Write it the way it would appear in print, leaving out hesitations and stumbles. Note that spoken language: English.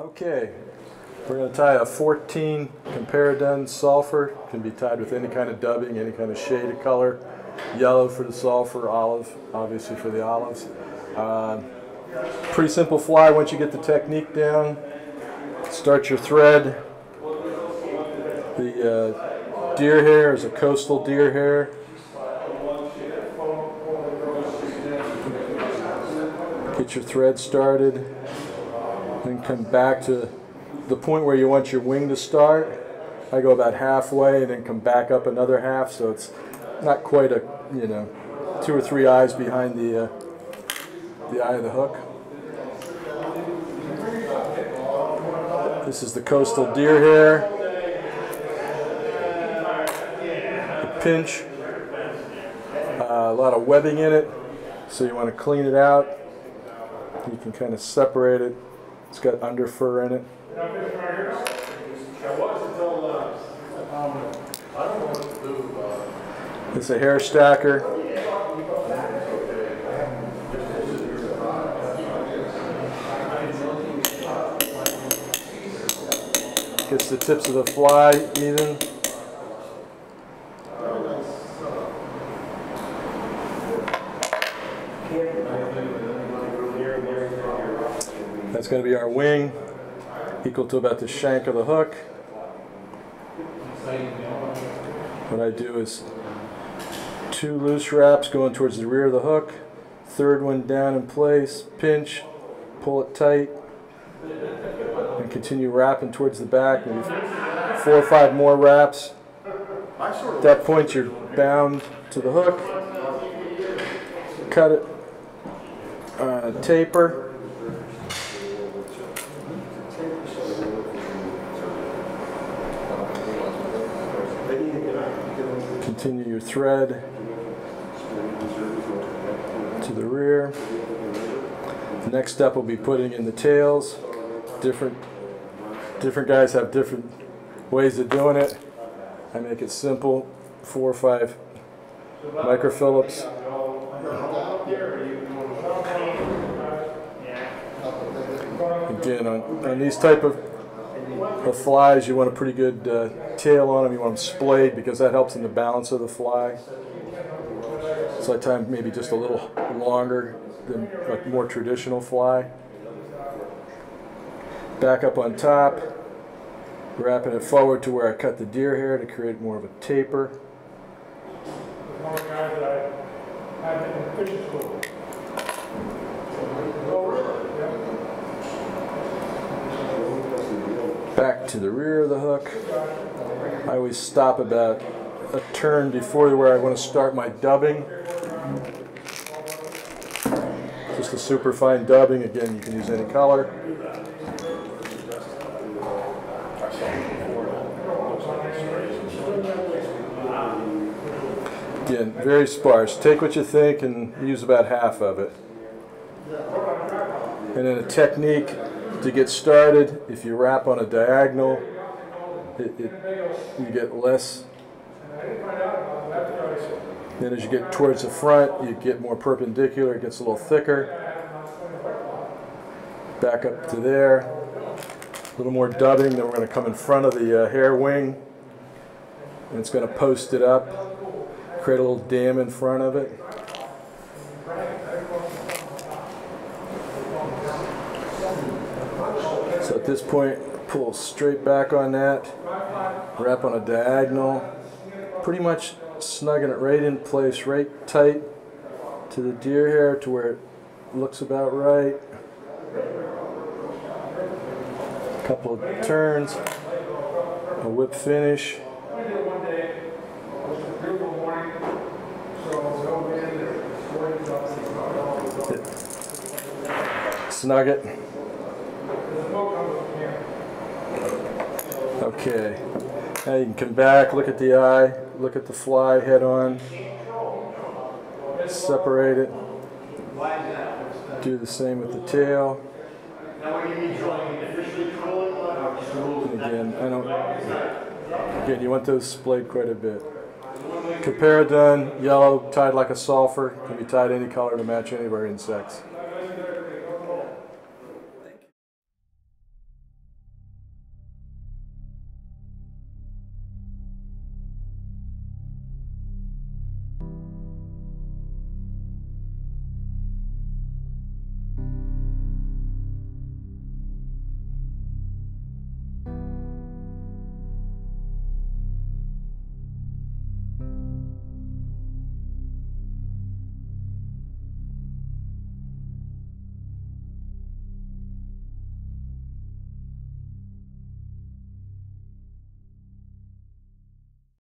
Okay, we're going to tie a 14 Comparadun sulfur. Can be tied with any kind of dubbing, any kind of shade of color. Yellow for the sulfur, olive obviously for the olives. Pretty simple fly once you get the technique down. Start your thread. The deer hair is a coastal deer hair. Get your thread started. Then come back to the point where you want your wing to start. I go about halfway and then come back up another half, so it's not quite a, 2 or 3 eyes behind the eye of the hook. This is the coastal deer hair. The pinch. A lot of webbing in it, so you want to clean it out. You can kind of separate it. It's got under fur in it. It's a hair stacker. Gets the tips of the fly even. That's going to be our wing, equal to about the shank of the hook. What I do is 2 loose wraps going towards the rear of the hook, third one down in place, pinch, pull it tight, and continue wrapping towards the back, maybe 4 or 5 more wraps. At that point you're bound to the hook, cut it, taper. Continue your thread to the rear. The next step will be putting in the tails. Different guys have different ways of doing it. I make it simple, 4 or 5 microphillips. Again, on these type of flies, you want a pretty good tail on them. You want them splayed because that helps in the balance of the fly. So I tie them maybe just a little longer than a more traditional fly. Back up on top, wrapping it forward to where I cut the deer hair to create more of a taper. Back to the rear of the hook. I always stop about a turn before where I want to start my dubbing. Just a super fine dubbing. Again, you can use any color. Again, very sparse. Take what you think and use about half of it. And then a technique to get started, if you wrap on a diagonal, you get less. Then as you get towards the front, you get more perpendicular, it gets a little thicker. Back up to there. A little more dubbing, then we're going to come in front of the hair wing. And it's going to post it up, create a little dam in front of it. So at this point, pull straight back on that, wrap on a diagonal, pretty much snugging it right in place, right tight to the deer hair to where it looks about right. A couple of turns, a whip finish. Snug it. Okay, now you can come back, look at the eye, look at the fly head on, separate it, do the same with the tail. And again, you want those splayed quite a bit. Comparadun, yellow, tied like a sulphur, can be tied any color to match any of our insects.